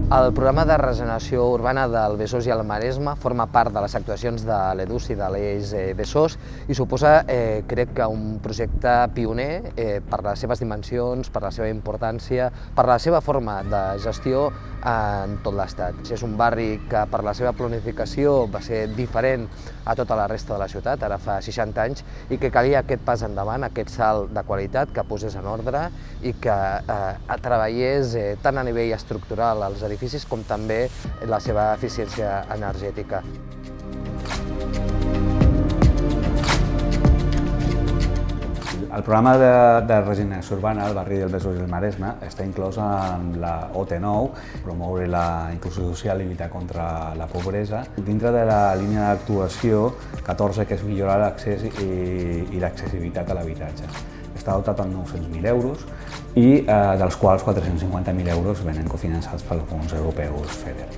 El programa de regeneració urbana del Besòs i el Maresme forma part de les actuacions de l'EDUS i de l'EIS Besòs i suposa, crec que, un projecte pioner per les seves dimensions, per la seva importància, per la seva forma de gestió en tot l'Estat. És un barri que per la seva planificació va ser diferent a tota la resta de la ciutat, ara fa 60 anys, i que calia aquest pas endavant, aquest salt de qualitat que posés en ordre i que treballés tant a nivell estructural als edificis com també la seva eficiència energètica. El programa de regeneració urbana al barri del Besòs i el Maresme està inclòs en la OT9, promoure la inclusió social i lluitar contra la pobresa, dintre de la línia d'actuació 14, que és millorar l'accés i l'accessibilitat a l'habitatge. Està dotat amb 900.000 euros i dels quals 450.000 euros venen cofinançats pels fons europeus FEDER.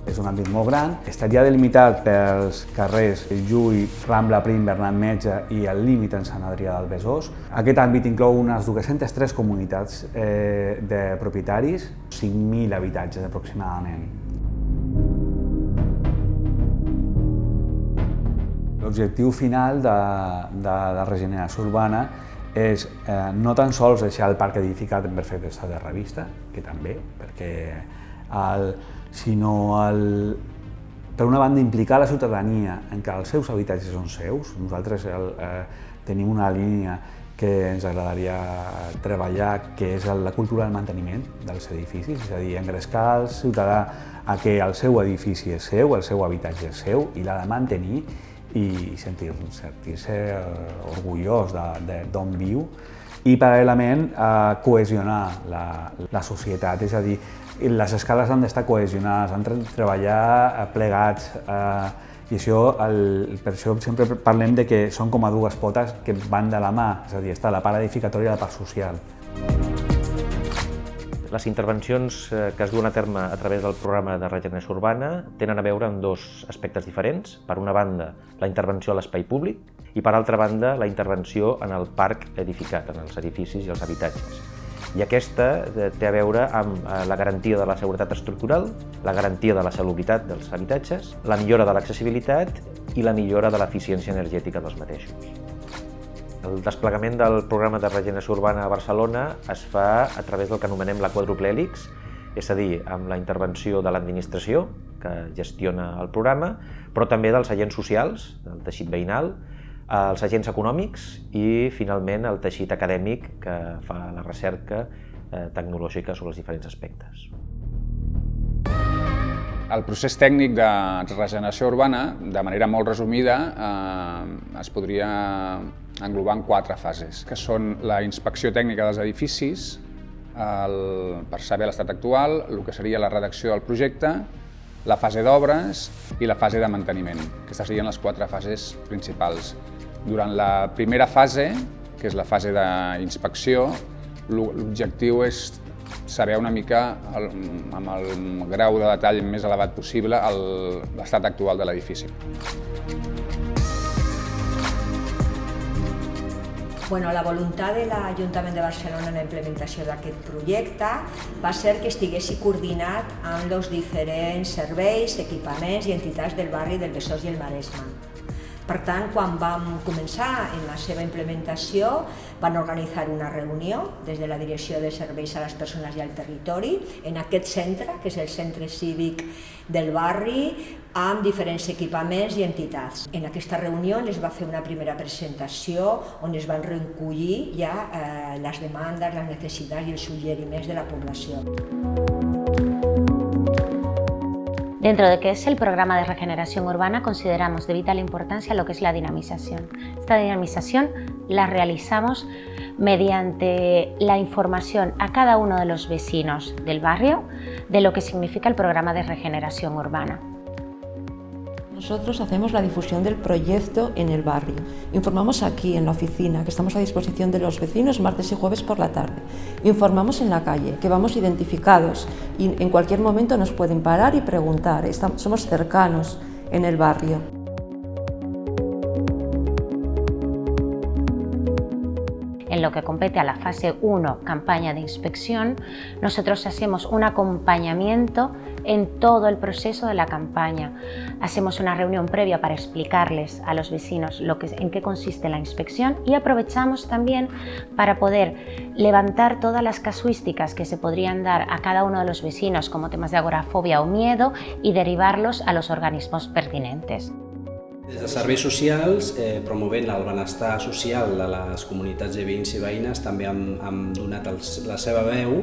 És un àmbit molt gran, estaria delimitat pels carrers Llull, Rambla Prim, Bernat Metge i el límit en Sant Adrià del Besòs. Aquest àmbit inclou unes 203 comunitats de propietaris, 5.000 habitatges aproximadament. L'objectiu final de la regeneració urbana és no tan sols deixar el parc edificat en perfecte estat de revista, que també, sinó, per una banda, implicar la ciutadania en que els seus habitatges són seus. Nosaltres tenim una línia que ens agradaria treballar, que és la cultura del manteniment dels edificis, és a dir, engrescar el ciutadà a que el seu edifici és seu, el seu habitatge és seu i l'ha de mantenir i sentir-se orgullós d'on viu i, paral·lelament, cohesionar la societat, és a dir, les escales han d'estar cohesionades, han de treballar plegats i això, per això sempre parlem de que són com a dues potes que van de la mà, és a dir, està la part edificatòria i la part social. Les intervencions que es duen a terme a través del programa de regeneració urbana tenen a veure amb dos aspectes diferents. Per una banda, la intervenció a l'espai públic i, per altra banda, la intervenció en el parc edificat, en els edificis i els habitatges. I aquesta té a veure amb la garantia de la seguretat estructural, la garantia de la salubritat dels habitatges, la millora de l'accessibilitat i la millora de l'eficiència energètica dels mateixos. El desplegament del programa de regeneració urbana a Barcelona es fa a través del que anomenem la quàdruple hèlix, és a dir, amb la intervenció de l'administració, que gestiona el programa, però també dels agents socials, del teixit veïnal, els agents econòmics i, finalment, el teixit acadèmic que fa la recerca tecnològica sobre els diferents aspectes. El procés tècnic de regeneració urbana, de manera molt resumida, es podria englobar en 4 fases, que són la inspecció tècnica dels edificis, per saber l'estat actual, el que seria la redacció del projecte, la fase d'obres i la fase de manteniment. Aquestes serien les 4 fases principals. Durant la primera fase, que és la fase d'inspecció, l'objectiu és saber una mica, amb el grau de detall més elevat possible, l'estat actual de l'edifici. La voluntat de l'Ajuntament de Barcelona en la implementació d'aquest projecte va ser que estiguessi coordinat amb els diferents serveis, equipaments i entitats del barri del Besòs i el Maresme. Per tant, quan vam començar en la seva implementació, van organitzar una reunió des de la Direcció de Serveis a les Persones i al Territori en aquest centre, que és el centre cívic del barri, amb diferents equipaments i entitats. En aquesta reunió es va fer una primera presentació on es van recollir ja les demandes, les necessitats i els suggeriments de la població. Dentro de lo que es el programa de regeneración urbana consideramos de vital importancia lo que es la dinamización. Esta dinamización la realizamos mediante la información a cada uno de los vecinos del barrio de lo que significa el programa de regeneración urbana. Nosotros hacemos la difusión del proyecto en el barrio. Informamos aquí en la oficina, que estamos a disposición de los vecinos martes y jueves por la tarde. Informamos en la calle, que vamos identificados y en cualquier momento nos pueden parar y preguntar. Somos cercanos en el barrio. En lo que compete a la fase 1, campaña de inspección, nosotros hacemos un acompañamiento en todo el proceso de la campaña. Hacemos una reunión previa para explicarles a los vecinos en qué consiste la inspección y aprovechamos también para poder levantar todas las casuísticas que se podrían dar a cada uno de los vecinos como temas de agorafobia o miedo y derivarlos a los organismos pertinentes. Des de serveis socials, promovent el benestar social de les comunitats de veïns i veïnes, també hem donat la seva veu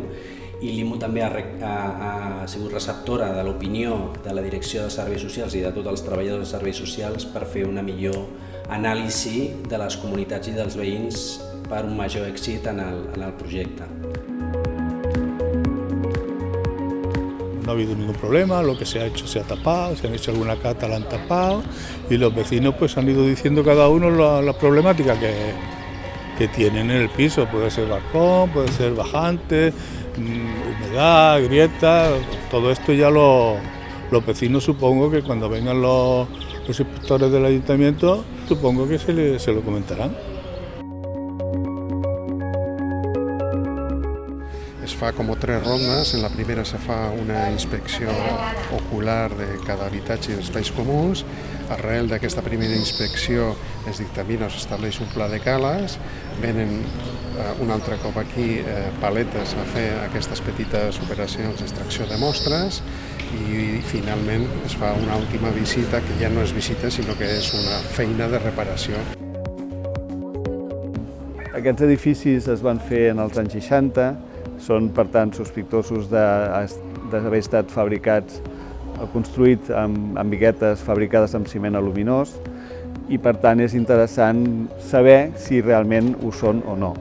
i l'IMU també ha sigut receptora de l'opinió de la Direcció de Serveis Socials i de tots els treballadors de serveis socials per fer una millor anàlisi de les comunitats i dels veïns per un major èxit en el projecte. No ha habido ningún problema, lo que se ha hecho se ha tapado, se han hecho alguna cata, la han tapado y los vecinos pues han ido diciendo cada uno la problemática que tienen en el piso. Puede ser balcón, puede ser bajante, humedad, grieta, todo esto ya los vecinos supongo que cuando vengan los inspectores del ayuntamiento supongo que se lo comentarán. Es fa com 3 rondes. En la primera se fa una inspecció ocular de cada habitatge i d'espais comuns. Arrel d'aquesta primera inspecció es dictamina o s'estableix un pla de cales. Venen un altre cop aquí paletes a fer aquestes petites operacions d'extracció de mostres i finalment es fa una última visita que ja no és visita sinó que és una feina de reparació. Aquests edificis es van fer en els anys 60, són per tant sospitosos d'haver estat fabricats o construïts amb biguetes fabricades amb ciment aluminós i per tant és interessant saber si realment ho són o no.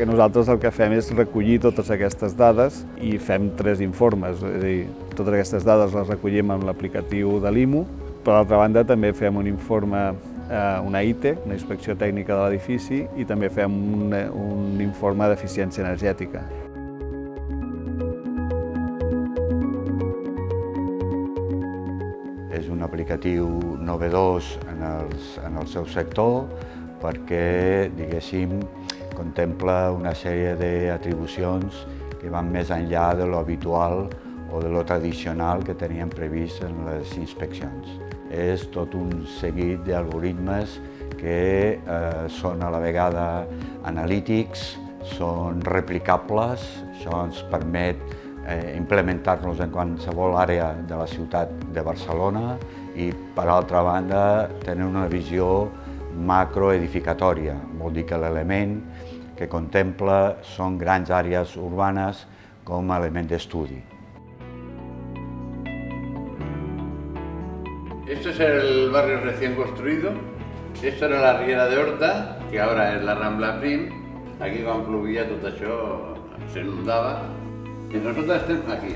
Nosaltres el que fem és recollir totes aquestes dades i fem 3 informes, és a dir, totes aquestes dades les recollim amb l'aplicatiu de l'IMU. Per altra banda també fem un informe, una ITE, una inspecció tècnica de l'edifici, i també fem un informe d'eficiència energètica. És un aplicatiu novedós en el seu sector perquè, diguéssim, contempla una sèrie d'atribucions que van més enllà de lo habitual o de lo tradicional que teníem previst en les inspeccions. És tot un seguit d'algoritmes que són a la vegada analítics, són replicables, això ens permet implementar-los en qualsevol àrea de la ciutat de Barcelona i, per altra banda, tenen una visió macroedificatòria. Vol dir que l'element que contempla són grans àrees urbanes com a element d'estudi. Este es el barrio recién construido. Esto era la Riera de Horta, que ahora es la Rambla Prim. Aquí quan plovia tot això s'inundava. I nosaltres estem aquí.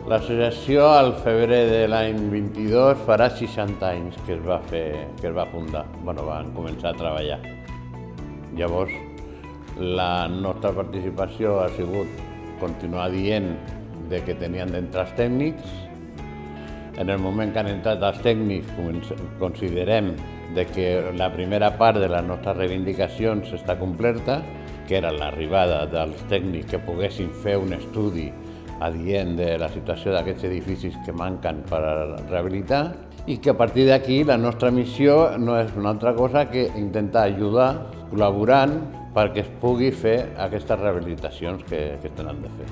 L'associació al febrer de l'any 22 farà 60 anys que es va fundar, van començar a treballar. Llavors, la nostra participació ha sigut continuar dient que tenien d'entrar els tècnics. En el moment que han entrat els tècnics considerem que la primera part de les nostres reivindicacions està completa, que era l'arribada dels tècnics que poguessin fer un estudi adient de la situació d'aquests edificis que manquen per rehabilitar i que a partir d'aquí la nostra missió no és una altra cosa que intentar ajudar, col·laborant, perquè es pugui fer aquestes rehabilitacions que tenen de fer.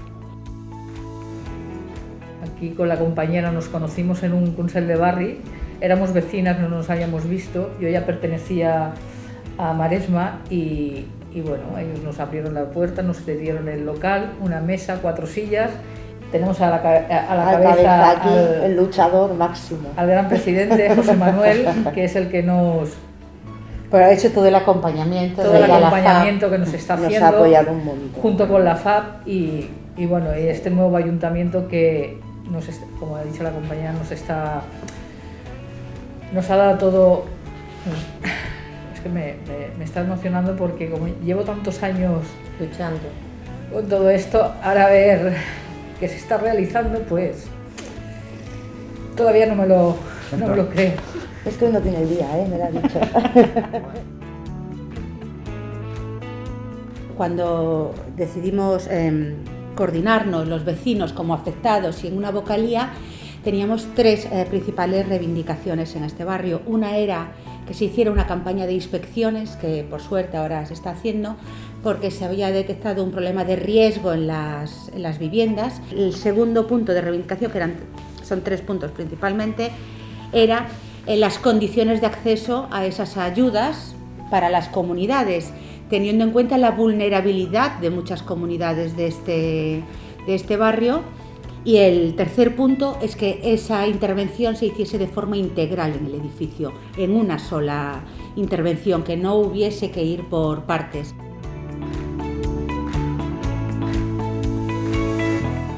Aquí con la compañera nos conocimos en un consell de barri, éramos vecinas, no nos habíamos visto, yo ya pertenecía a Maresma y bueno, ellos nos abrieron la puerta, nos cedieron el local, una mesa, 4 sillas. Tenemos a la cabeza aquí, el luchador máximo. Al gran presidente José Manuel, que es el que nos... Pero ha hecho todo el acompañamiento. Todo el acompañamiento que nos está haciendo. Nos ha apoyado un montón. Junto con la FAP y bueno, este nuevo ayuntamiento que, como ha dicho la compañera, nos ha dado todo... Me está emocionando porque como llevo tantos años luchando con todo esto, ahora ver que se está realizando, pues todavía no me lo creo. Es que hoy no tiene el día, me lo ha dicho. cuando decidimos coordinarnos los vecinos como afectados y en una vocalía, teníamos tres principales reivindicaciones en este barrio. Una era que se hiciera una campaña de inspecciones, que por suerte ahora se está haciendo, porque se había detectado un problema de riesgo en las viviendas. El segundo punto de reivindicación, son 3 puntos principalmente, era las condiciones de acceso a esas ayudas para las comunidades, teniendo en cuenta la vulnerabilidad de muchas comunidades de este barrio. Y el tercer punto es que esa intervención se hiciese de forma integral en el edificio, en una sola intervención, que no hubiese que ir por partes.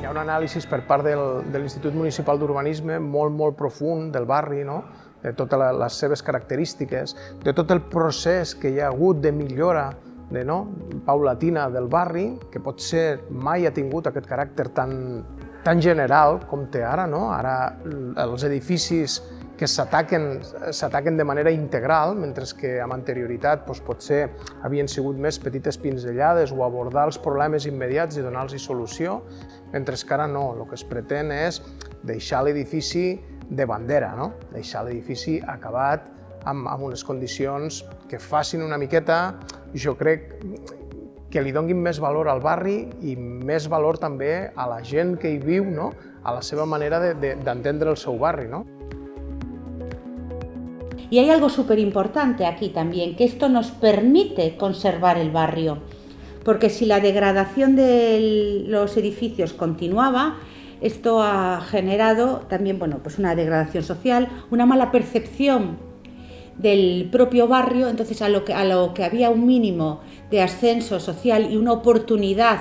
Hi ha un anàlisi per part de l'Institut Municipal d'Urbanisme molt profund del barri, no? De totes les seves característiques, de tot el procés que hi ha hagut de millora paulatina del barri, que potser mai ha tingut aquest caràcter tan general com té ara. Ara els edificis que s'ataquen de manera integral, mentre que amb anterioritat potser havien sigut més petites pinzellades o abordar els problemes immediats i donar-los solució, mentre que ara no, el que es pretén és deixar l'edifici de bandera, deixar l'edifici acabat amb unes condicions que facin una miqueta, jo crec, que li donin més valor al barri i més valor també a la gent que hi viu, a la seva manera d'entendre el seu barri. Y hay algo súper importante aquí también, que esto nos permite conservar el barrio, porque si la degradación de los edificios continuaba, esto ha generado también una degradación social, una mala percepción del propio barrio. Entonces a lo que había un mínimo de ascenso social y una oportunidad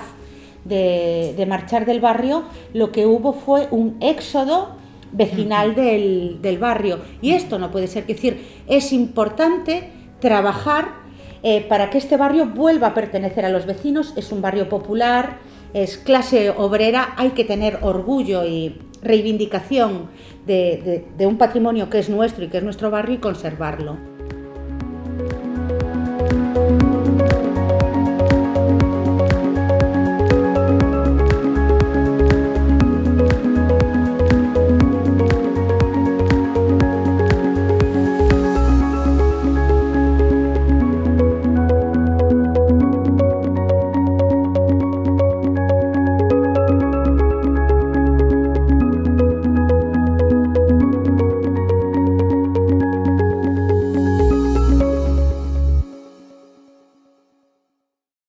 de marchar del barrio, lo que hubo fue un éxodo vecinal del barrio. Y esto no puede ser, es decir, es importante trabajar para que este barrio vuelva a pertenecer a los vecinos. Es un barrio popular, es clase obrera, hay que tener orgullo y reivindicación de un patrimonio que es nuestro y que es nuestro barrio y conservarlo.